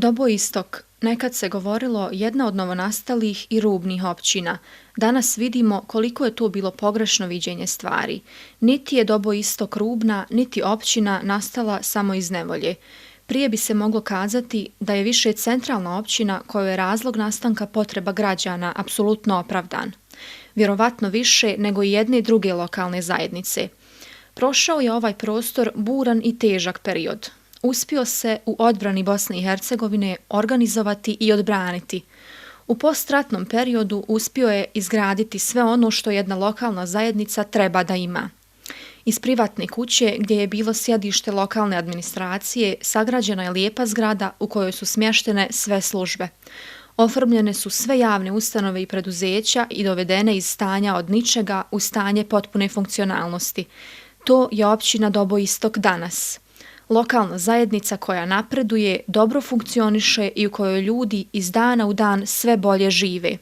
Dobo Istok, nekad se govorilo jedna od novonastalih i rubnih općina. Danas vidimo koliko je to bilo pogrešno viđenje stvari. Niti je Dobo Istok rubna, niti općina nastala samo iz nevolje. Prije bi se moglo kazati da je više centralna općina kojoj je razlog nastanka potreba građana apsolutno opravdan. Vjerovatno više nego i jedne druge lokalne zajednice. Prošao je ovaj prostor buran i težak period. Uspio se u odbrani Bosne i Hercegovine organizovati i odbraniti. U postratnom periodu uspio je izgraditi sve ono što jedna lokalna zajednica treba da ima. Iz privatne kuće, gdje je bilo sjedište lokalne administracije, sagrađena je lijepa zgrada u kojoj su smještene sve službe. Oformljene su sve javne ustanove i preduzeća i dovedene iz stanja od ničega u stanje potpune funkcionalnosti. To je općina Dobo Istok danas. Lokalna zajednica koja napreduje, dobro funkcioniše i u kojoj ljudi iz dana u dan sve bolje žive.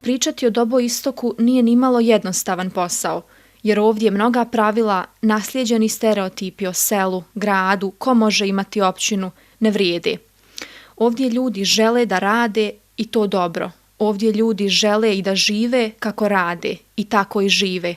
Pričati o Dobo Istoku nije nimalo jednostavan posao, jer ovdje mnoga pravila, naslijeđeni stereotipi o selu, gradu, ko može imati općinu, ne vrijede. Ovdje ljudi žele da rade i to dobro. Ovdje ljudi žele i da žive kako rade i tako i žive.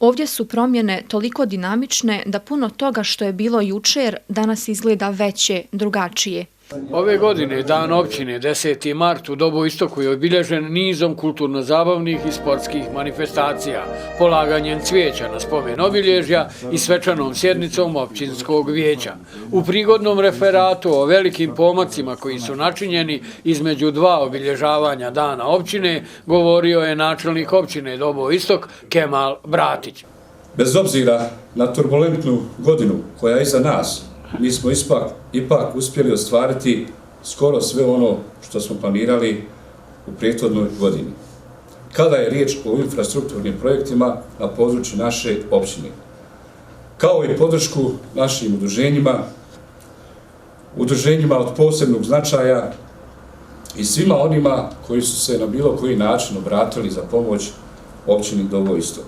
Ovdje su promjene toliko dinamične da puno toga što je bilo jučer danas izgleda veće, drugačije. Ove godine Dan općine 10. mart u Dobo Istoku je obilježen nizom kulturno-zabavnih i sportskih manifestacija, polaganjem cvijeća na spomen obilježja i svečanom sjednicom općinskog vijeća. U prigodnom referatu o velikim pomacima koji su načinjeni između dva obilježavanja Dana općine govorio je načelnik općine Dobo Istok Kemal Bratić. Bez obzira na turbulentnu godinu koja je iza nas, mi smo ipak uspjeli ostvariti skoro sve ono što smo planirali u prethodnoj godini. Kada je riječ o infrastrukturnim projektima na području naše općine, kao i podršku našim udruženjima od posebnog značaja i svima onima koji su se na bilo koji način obratili za pomoć općini Dobo Istok.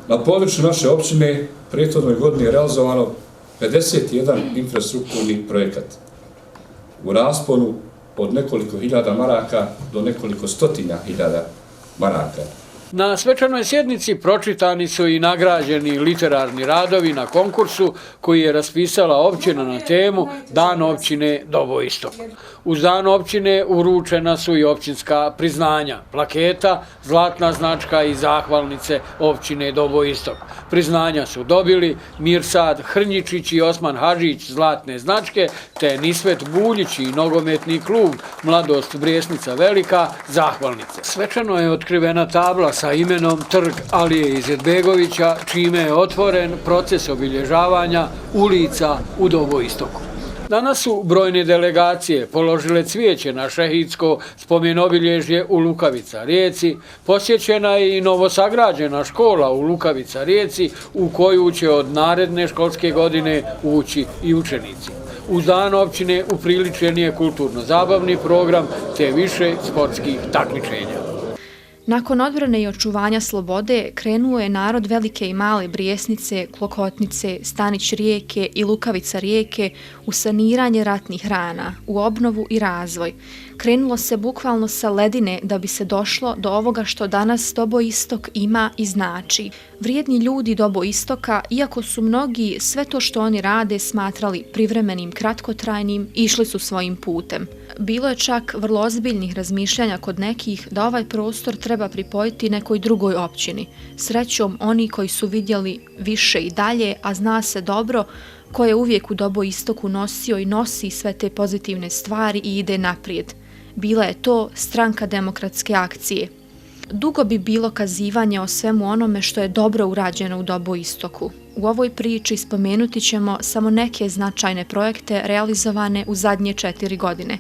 Na području naše općine prethodnoj godini je realizovano 51 infrastrukturni projekat u rasponu od nekoliko hiljada maraka do nekoliko stotina hiljada maraka. Na svečanoj sjednici pročitani su i nagrađeni literarni radovi na konkursu koji je raspisala općina na temu Dan općine Dobo Istok. Uz Dan općine uručena su i općinska priznanja, plaketa, zlatna značka i zahvalnice općine Dobo Istok. Priznanja su dobili Mirsad Hrnjičić i Osman Hadžić zlatne značke, te Nisvet Buljić i nogometni klub Mladost Brijesnica Velika zahvalnice. Svečano je otkrivena tabla sa imenom Trg Alije Izetbegovića, čime je otvoren proces obilježavanja ulica u Dobo Istoku. Danas su brojne delegacije položile cvijeće na šehidsko spomen-obilježje u Lukavica Rijeci, posjećena je i novosagrađena škola u Lukavica Rijeci u koju će od naredne školske godine ući i učenici. Uz Dan općine upriličen je kulturno-zabavni program te više sportskih takmičenja. Nakon odbrane i očuvanja slobode krenuo je narod Velike i Male Brijesnice, Klokotnice, Stanić Rijeke i Lukavica Rijeke u saniranje ratnih rana, u obnovu i razvoj. Krenulo se bukvalno sa ledine da bi se došlo do ovoga što danas Dobo Istok ima i znači. Vrijedni ljudi Dobo Istoka, iako su mnogi sve to što oni rade smatrali privremenim, kratkotrajnim, išli su svojim putem. Bilo je čak vrlo ozbiljnih razmišljanja kod nekih da ovaj prostor treba pripojiti nekoj drugoj općini. Srećom, oni koji su vidjeli više i dalje, a zna se dobro ko je uvijek u Dobo Istoku nosio i nosi sve te pozitivne stvari i ide naprijed. Bila je to Stranka demokratske akcije. Dugo bi bilo kazivanje o svemu onome što je dobro urađeno u Doboistoku. U ovoj priči spomenuti ćemo samo neke značajne projekte realizovane u zadnje 4 godine.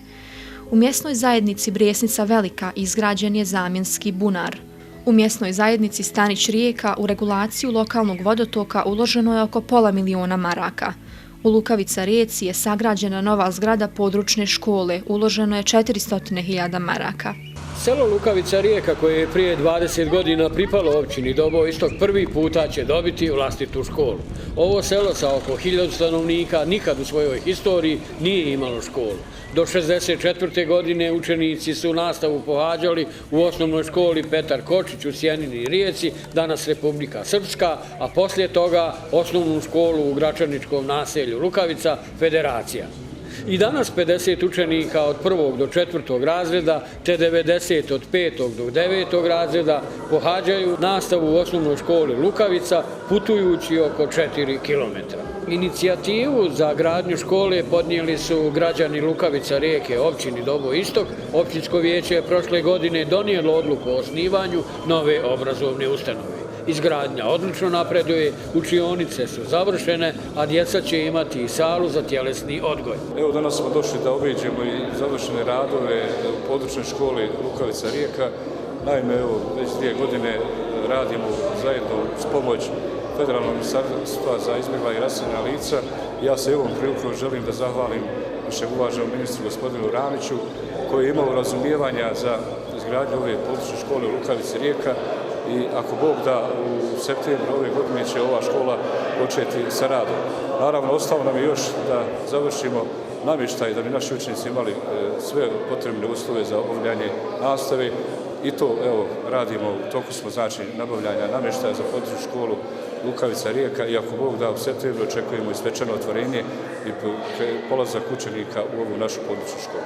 U mjesnoj zajednici Brijesnica Velika izgrađen je zamjenski bunar. U mjesnoj zajednici Stanić Rijeka u regulaciju lokalnog vodotoka uloženo je oko £500.000 maraka. U Lukavica Rijeci je sagrađena nova zgrada područne škole, uloženo je 400.000 maraka. Selo Lukavica Rijeka, koje je prije 20 godina pripalo općini Doboistok, prvi puta će dobiti vlastitu školu. Ovo selo sa oko 1000 stanovnika nikad u svojoj historiji nije imalo školu. Do 1964. godine učenici su nastavu pohađali u osnovnoj školi Petar Kočić u Sjenini Rijeci, danas Republika Srpska, a poslije toga osnovnu školu u Gračaničkom naselju Lukavica, Federacija. I danas 50 učenika od 1. do 4. razreda te 90 od 5. do 9. razreda pohađaju nastavu u osnovnoj školi Lukavica putujući oko 4 km. Inicijativu za gradnju škole podnijeli su građani Lukavica Rijeke općini Doboistok. Općinsko vijeće je prošle godine donijelo odluku o osnivanju nove obrazovne ustanove. Izgradnja odlično napreduje, učionice su završene, a djeca će imati i salu za tjelesni odgoj. Evo danas smo došli da obiđemo i završene radove u područnoj školi Lukavica Rijeka. Naime, evo, već 2 godine radimo zajedno s pomoć Federalnog ministarstva za izbjegla i raseljena lica. Ja se ovom prilikom želim da zahvalim našem uvaženom ministru gospodinu Ramiću, koji je imao razumijevanja za izgradnju ove područne škole Lukavica Rijeka. I ako Bog da, u septembru ove godine će ova škola početi sa radom. Naravno, ostalo nam je još da završimo namještaj da bi naši učenici imali sve potrebne uslove za obavljanje nastave. I to, evo, radimo, u toku smo, znači, nabavljanja namještaja za područnu školu Lukavica Rijeka i ako Bog da, u septembru očekujemo i svečano otvorenje i polazak učenika u ovu našu područnu školu.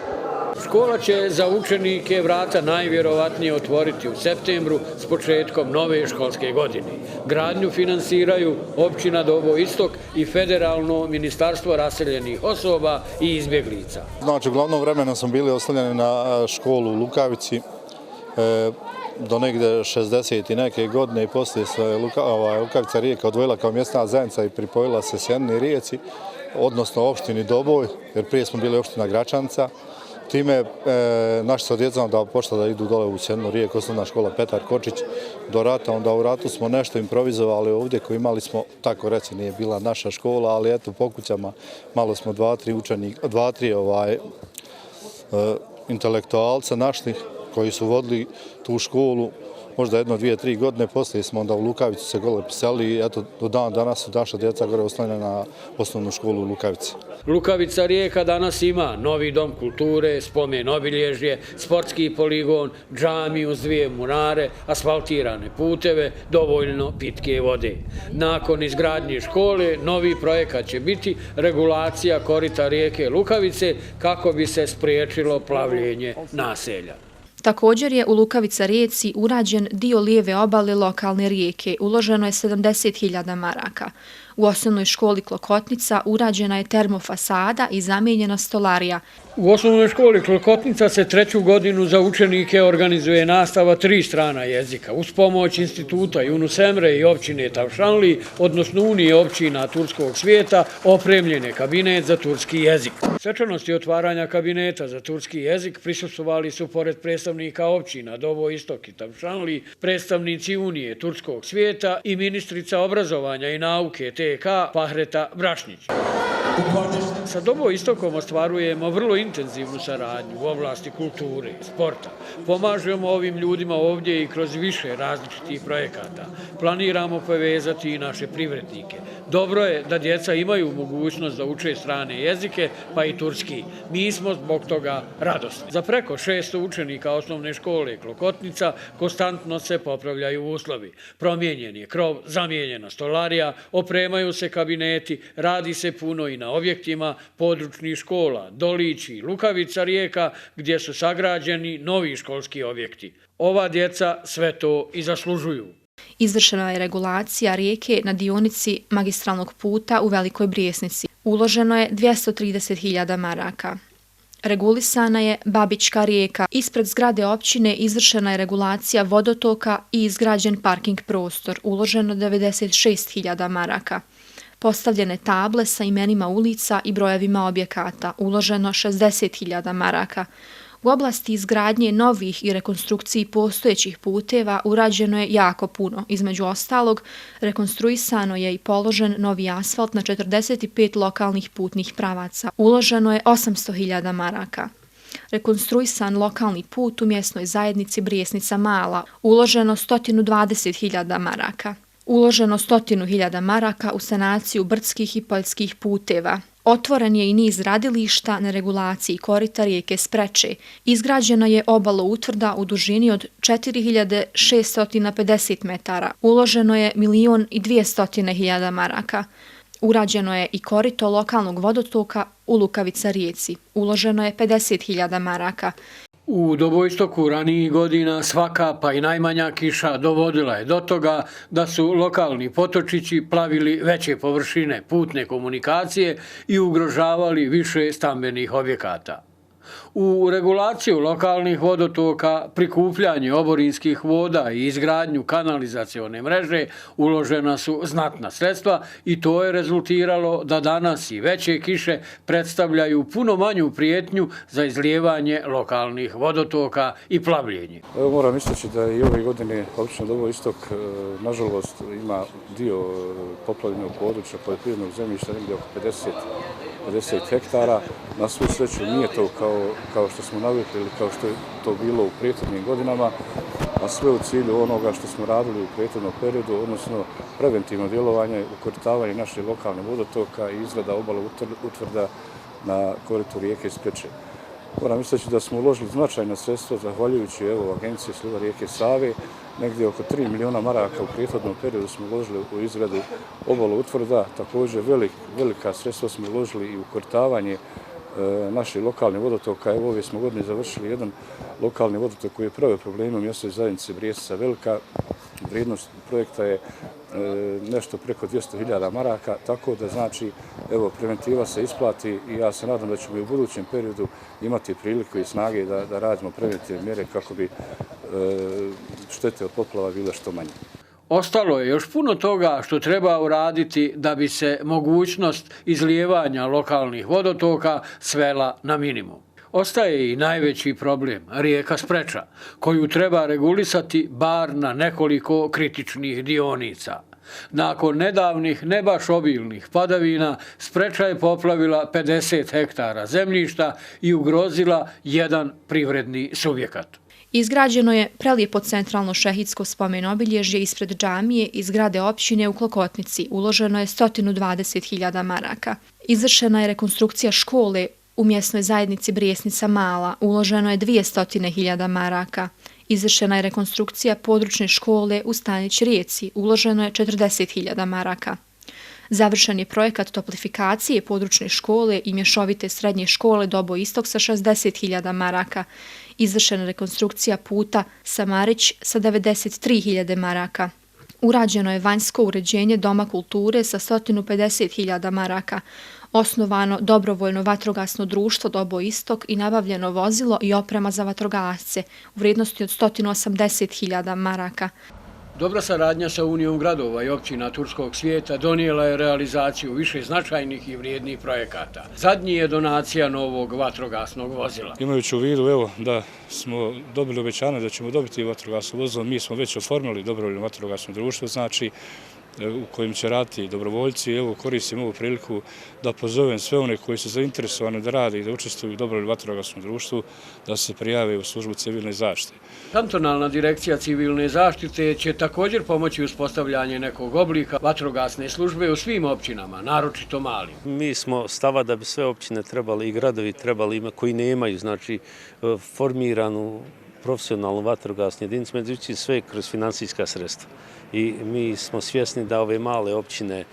Škola će za učenike vrata najvjerovatnije otvoriti u septembru s početkom nove školske godine. Gradnju finansiraju općina Doboistok i Federalno ministarstvo raseljenih osoba i izbjeglica. Znači, uglavnom vremena smo bili ostavljeni na školu u Lukavici do negde 60 i neke godine i poslije se Lukavica Rijeka odvojila kao mjesna zajednica i pripojila se Sjenini Rijeci, odnosno opštini Doboj, jer prije smo bili opština Gračanica. Time naši se odjecamo da počela da idu dole u Sjeninu Rijeku, osnovna škola Petar Kočić do rata. Onda u ratu smo nešto improvizovali ovdje koji imali smo, tako reći, nije bila naša škola, ali eto po kućama malo smo 2-3 učenika, 2-3 intelektualca našli koji su vodili tu školu. Možda 1, 2, 3 godine poslije smo onda u Lukavicu se gore pisali i eto do dan danas su naša djeca gore oslonjena na osnovnu školu u Lukavici. Lukavica Rijeka danas ima novi dom kulture, spomen obilježje, sportski poligon, džamiju uz 2 munare, asfaltirane puteve, dovoljno pitke vode. Nakon izgradnje škole, novi projekat će biti regulacija korita rijeke Lukavice kako bi se spriječilo plavljenje naselja. Također je u Lukavica Rijeci urađen dio lijeve obale lokalne rijeke, uloženo je 70.000 maraka. U osnovnoj školi Klokotnica urađena je termofasada i zamijenjena stolarija. U osnovnoj školi Klokotnica se 3. godinu za učenike organizuje nastava 3 strana jezika. Uz pomoć instituta Yunus Emre i općine Tavšanli, odnosno Unije općina turskog svijeta, opremljen je kabinet za turski jezik. Svečanosti otvaranja kabineta za turski jezik prisustvovali su pored predstavnika općina Doboistok i Tavšanli, predstavnici Unije turskog svijeta i ministrica obrazovanja i nauke TK Fahreta Brašnić. Sa Doboistokom ostvarujemo vrlo intenzivnu saradnju u oblasti kulture i sporta. Pomažemo ovim ljudima ovdje i kroz više različitih projekata. Planiramo povezati i naše privrednike. Dobro je da djeca imaju mogućnost da uče strane jezike, pa i turski. Mi smo zbog toga radosni. Za preko 600 učenika osnovne škole Klokotnica konstantno se popravljaju uslovi. Promijenjen je krov, zamijenjena stolarija, opremaju se kabineti, radi se puno i na objektima područnih škola Dolić i Lukavica Rijeka, gdje su sagrađeni novi školski objekti. Ova djeca sve to i zaslužuju. Izvršena je regulacija rijeke na dionici magistralnog puta u Velikoj Brijesnici. Uloženo je 230.000 maraka. Regulisana je Babička rijeka. Ispred zgrade općine izvršena je regulacija vodotoka i izgrađen parking prostor, uloženo 96.000 maraka. Postavljene table sa imenima ulica i brojevima objekata, uloženo 60.000 maraka. U oblasti izgradnje novih i rekonstrukciji postojećih puteva urađeno je jako puno. Između ostalog, rekonstruisano je i položen novi asfalt na 45 lokalnih putnih pravaca. Uloženo je 800.000 maraka. Rekonstruisan lokalni put u mjesnoj zajednici Brijesnica Mala. Uloženo 120.000 maraka. Uloženo 100.000 maraka u sanaciju brdskih i poljskih puteva. Otvoren je i niz radilišta na regulaciji korita rijeke Spreče. Izgrađena je obalo utvrda u dužini od 4.650 metara. Uloženo je 1.200.000 maraka. Urađeno je i korito lokalnog vodotoka u Lukavica rijeci. Uloženo je 50.000 maraka. U Doboistoku ranijih godina svaka pa i najmanja kiša dovodila je do toga da su lokalni potočići plavili veće površine putne komunikacije i ugrožavali više stambenih objekata. U regulaciju lokalnih vodotoka, prikupljanje oborinskih voda i izgradnju kanalizacione mreže uložena su znatna sredstva i to je rezultiralo da danas i veće kiše predstavljaju puno manju prijetnju za izlijevanje lokalnih vodotoka i plavljenje. Evo moram istaći da i ove godine općina Doboistok nažalost ima dio poplavljenog područja poljoprivrednog zemljišta negdje oko 50 hektara. Na svu sreću nije to kao što smo navikli ili kao što je to bilo u prethodnim godinama, a sve u cilju onoga što smo radili u prethodnom periodu, odnosno preventivno djelovanje, ukoritavanje naših lokalnih vodotoka i izrada obale utvrda na koritu rijeke Spreče. Moram istaći da smo uložili značajna sredstva zahvaljujući Agenciji sliva rijeke Save. Negdje oko 3 miliona maraka u prethodnom periodu smo uložili u izradu obala utvrda. Također velika sredstva smo uložili i u ukoritavanje naših lokalnih vodotoka. Evo ove smo godine završili jedan lokalni vodotok koji je pravio probleme u mjesnoj zajednici Brijesnica Velika. Vrijednost projekta je nešto preko 200.000 maraka, tako da znači preventiva se isplati i ja se nadam da ćemo i u budućem periodu imati priliku i snage da radimo preventivne mjere kako bi štete od poplava bile što manje. Ostalo je još puno toga što treba uraditi da bi se mogućnost izlijevanja lokalnih vodotoka svela na minimum. Ostaje i najveći problem, rijeka Spreča, koju treba regulisati bar na nekoliko kritičnih dionica. Nakon nedavnih, ne baš obilnih padavina, Spreča je poplavila 50 hektara zemljišta i ugrozila jedan privredni subjekat. Izgrađeno je prelijepo centralno šehidsko spomen-obilježje ispred džamije i zgrade općine u Klokotnici. Uloženo je 120.000 maraka. Izvršena je rekonstrukcija škole u mjesnoj zajednici Brijesnica Mala. Uloženo je 200.000 maraka. Izvršena je rekonstrukcija područne škole u Stanić rijeci. Uloženo je 40.000 maraka. Završen je projekat toplifikacije područne škole i mješovite srednje škole Doboistok sa 60.000 maraka. Izvršena rekonstrukcija puta Samarić sa 93.000 maraka. Urađeno je vanjsko uređenje Doma kulture sa 150.000 maraka. Osnovano dobrovoljno vatrogasno društvo Doboistok i nabavljeno vozilo i oprema za vatrogasce u vrijednosti od 180.000 maraka. Dobra saradnja sa Unijom gradova i općina turskog svijeta donijela je realizaciju više značajnih i vrijednih projekata. Zadnji je donacija novog vatrogasnog vozila. Imajući u vidu da smo dobili obećanje da ćemo dobiti vatrogasno vozilo, mi smo već oformili dobrovoljno vatrogasno društvo, znači u kojim će raditi dobrovoljci. Evo koristim ovu priliku da pozovem sve one koji su zainteresovani da rade i da učestvuju u dobrovoljnom vatrogasnom društvu da se prijave u službu civilne zaštite. Kantonalna direkcija civilne zaštite će također pomoći uspostavljanje nekog oblika vatrogasne službe u svim općinama, naročito malim. Mi smo stava da bi sve općine trebali i gradovi trebali koji nemaju znači formiranu profesionalnu vatrogasnu jedinicu, međutim sve kroz financijska sredstva. I mi smo svjesni da ove male općine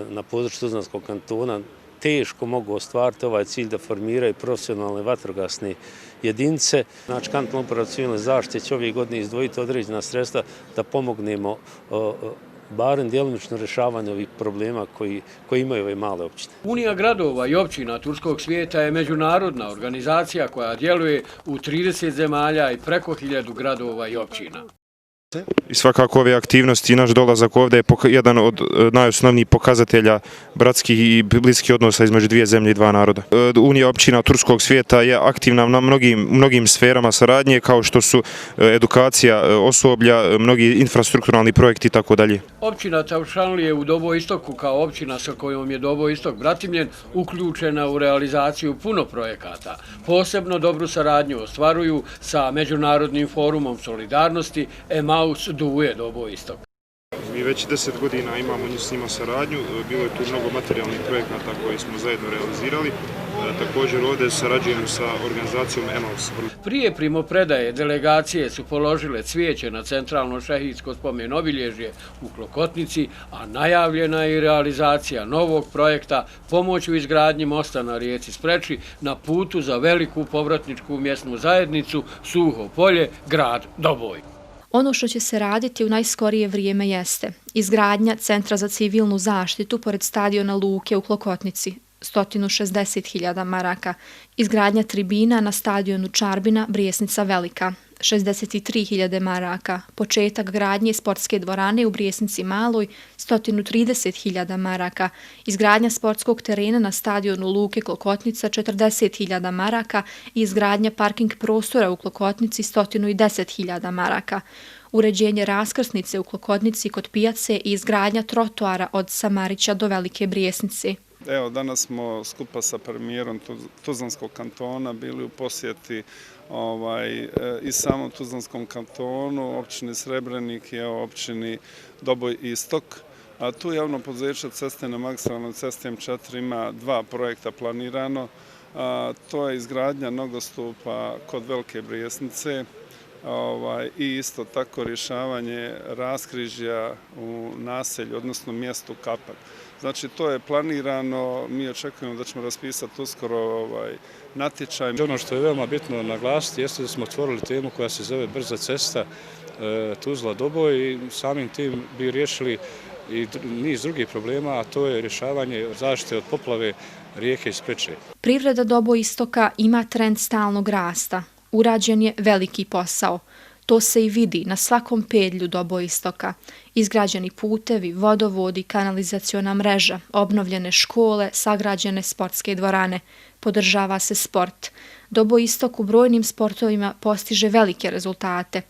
na području Tuzlanskog kantona teško mogu ostvariti ovaj cilj da formiraju profesionalne vatrogasne jedinice. Znači, kantonalna uprava civilne zaštite će ove godine izdvojiti određena sredstva da pomognemo barem djelomično rješavanje ovih problema koji imaju ove male općine. Unija gradova i općina turskog svijeta je međunarodna organizacija koja djeluje u 30 zemalja i preko 1000 gradova i općina. I svakako ove aktivnosti i naš dolazak ovdje je jedan od najosnovnijih pokazatelja bratskih i bliskih odnosa između dvije zemlje i dva naroda. Unija općina turskog svijeta je aktivna na mnogim sferama saradnje, kao što su edukacija osoblja, mnogi infrastrukturalni projekti i tako dalje. Općina Tavšanli je u Dobo Istoku kao općina sa kojom je Dobo Istok bratimljen uključena u realizaciju puno projekata. Posebno dobru saradnju ostvaruju sa Međunarodnim forumom solidarnosti Emaus Duje Dobo Istok. Mi već 10 godina imamo s njima saradnju, bilo je tu mnogo materijalnih projekata koje smo zajedno realizirali. Također ovdje sarađujemo sa organizacijom Emaus. Prije primopredaje delegacije su položile cvijeće na centralno šehidsko spomen obilježje u Klokotnici, a najavljena je i realizacija novog projekta pomoć u izgradnji mosta na rijeci Spreči na putu za veliku povratničku mjesnu zajednicu Suho polje, grad Doboj. Ono što će se raditi u najskorije vrijeme jeste izgradnja Centra za civilnu zaštitu pored stadiona Luke u Klokotnici, 160.000 maraka, izgradnja tribina na stadionu Čarbina Brijesnica Velika, 63.000 maraka, početak gradnje sportske dvorane u Brijesnici Maloj, 130.000 maraka, izgradnja sportskog terena na stadionu Luke Klokotnica, 40.000 maraka i izgradnja parking prostora u Klokotnici, 110.000 maraka. Uređenje raskrsnice u Klokotnici kod pijace i izgradnja trotoara od Samarića do Velike Brijesnice. Evo, danas smo skupa sa premijerom Tuzlanskog kantona bili u posjeti i samom Tuzlanskom kantonu, općini Srebrenik i općini Doboj Istok. A tu javno poduzeće Ceste na magistralnoj cesti M4 ima 2 projekta planirano. To je izgradnja nogostupa kod Velike Brijesnice i isto tako rješavanje raskrižja u naselju, odnosno mjestu Kapak. Znači, to je planirano, mi očekujemo da ćemo raspisati uskoro natječaj. Ono što je veoma bitno naglasiti jeste da smo otvorili temu koja se zove brza cesta Tuzla-Doboj i samim tim bi riješili i niz drugih problema, a to je rješavanje zaštite od poplave rijeke Spreče. Privreda Dobo Istoka ima trend stalnog rasta. Urađen je veliki posao. To se i vidi na svakom pedlju Dobo Istoka. Izgrađeni putevi, vodovodi, kanalizaciona mreža, obnovljene škole, sagrađene sportske dvorane. Podržava se sport. Dobo Istok u brojnim sportovima postiže velike rezultate.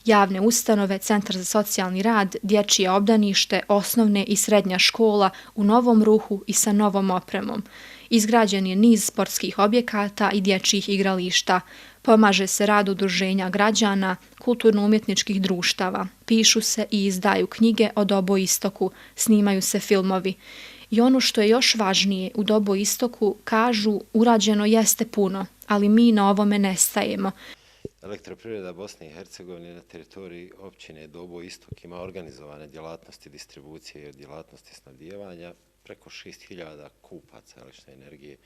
Javne ustanove, Centar za socijalni rad, dječje obdanište, osnovne i srednja škola u novom ruhu i sa novom opremom. Izgrađen je niz sportskih objekata i dječjih igrališta. Pomaže se rad udruženja građana, kulturno-umjetničkih društava. Pišu se i izdaju knjige o Dobo Istoku, snimaju se filmovi. I ono što je još važnije, u Dobo Istoku kažu urađeno jeste puno, ali mi na ovome ne stajemo. Elektroprivreda Bosne i Hercegovine na teritoriji općine Dobo Istok ima organizovane djelatnosti distribucije i djelatnosti snabdijevanja. Preko 6.000 kupaca električne energije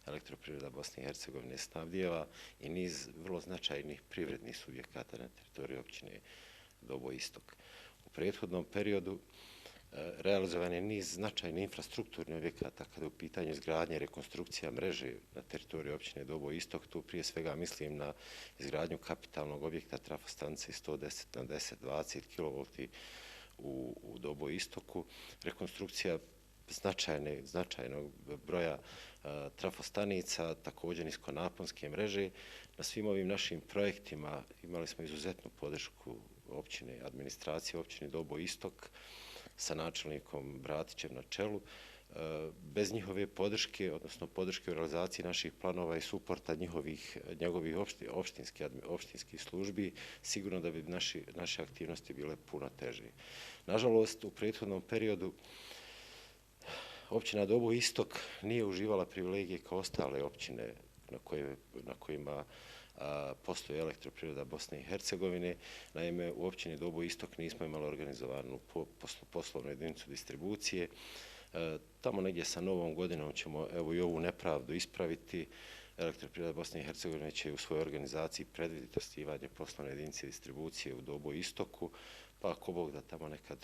Elektroprivreda Bosne i Hercegovine snabdijeva i niz vrlo značajnih privrednih subjekata na teritoriji općine Dobo Istok. U prethodnom periodu realizovan je niz značajnih infrastrukturnih objekata kada je u pitanju izgradnje i rekonstrukcija mreže na teritoriju općine Dobo Istok. Tu prije svega mislim na izgradnju kapitalnog objekta trafostanice 110 na 10-20 kV u Dobo Istoku, rekonstrukcija značajnog broja trafostanica, također niskonaponske mreže. Na svim ovim našim projektima imali smo izuzetnu podršku općine, administracije općine Dobo Istok sa načelnikom Bratićem na čelu. Bez njihove podrške, odnosno podrške u realizaciji naših planova i suporta njegovih opštinskih službi, sigurno da bi naše aktivnosti bile puno teže. Nažalost, u prethodnom periodu općina Dobo Istok nije uživala privilegije kao ostale općine na kojima posluje Elektroprivreda Bosne i Hercegovine. Naime, u općini Dobo Istok nismo imali organizovanu poslovnu jedinicu distribucije. Tamo negdje sa novom godinom ćemo evo i ovu nepravdu ispraviti. Elektroprivreda Bosne i Hercegovine će u svojoj organizaciji predvidjeti osnivanje poslovne jedinice distribucije u Dobo Istoku, pa ako Bog da tamo nekad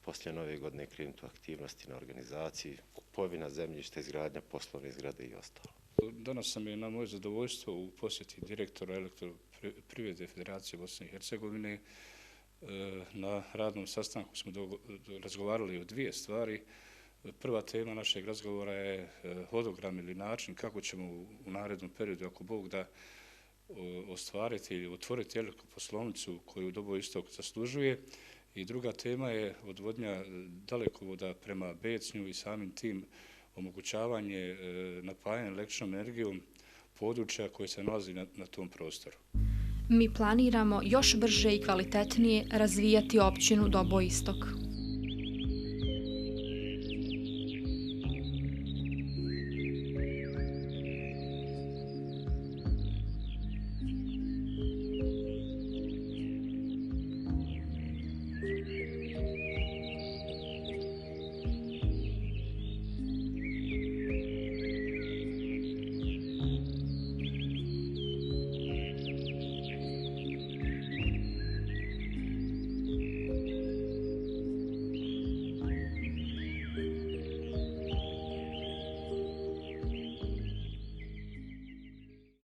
poslije nove godine krenuti u aktivnosti na organizaciji, kupovina zemljišta, izgradnja poslovne zgrade i ostalo. Danas sam je na moje zadovoljstvo u posjeti direktora Elektroprivrede Federacije Bosne i Hercegovine. Na radnom sastanku smo razgovarali o dvije stvari. Prva tema našeg razgovora je hodogram ili način kako ćemo u narednom periodu, ako Bog da, ostvariti ili otvoriti elektroposlovnicu koju Dobo Istok zaslužuje. I druga tema je odvodnja dalekovoda prema Becnju i samim tim omogućavanje napajanja električnom energijom područja koje se nalazi na tom prostoru. Mi planiramo još brže i kvalitetnije razvijati općinu Dobo Istok.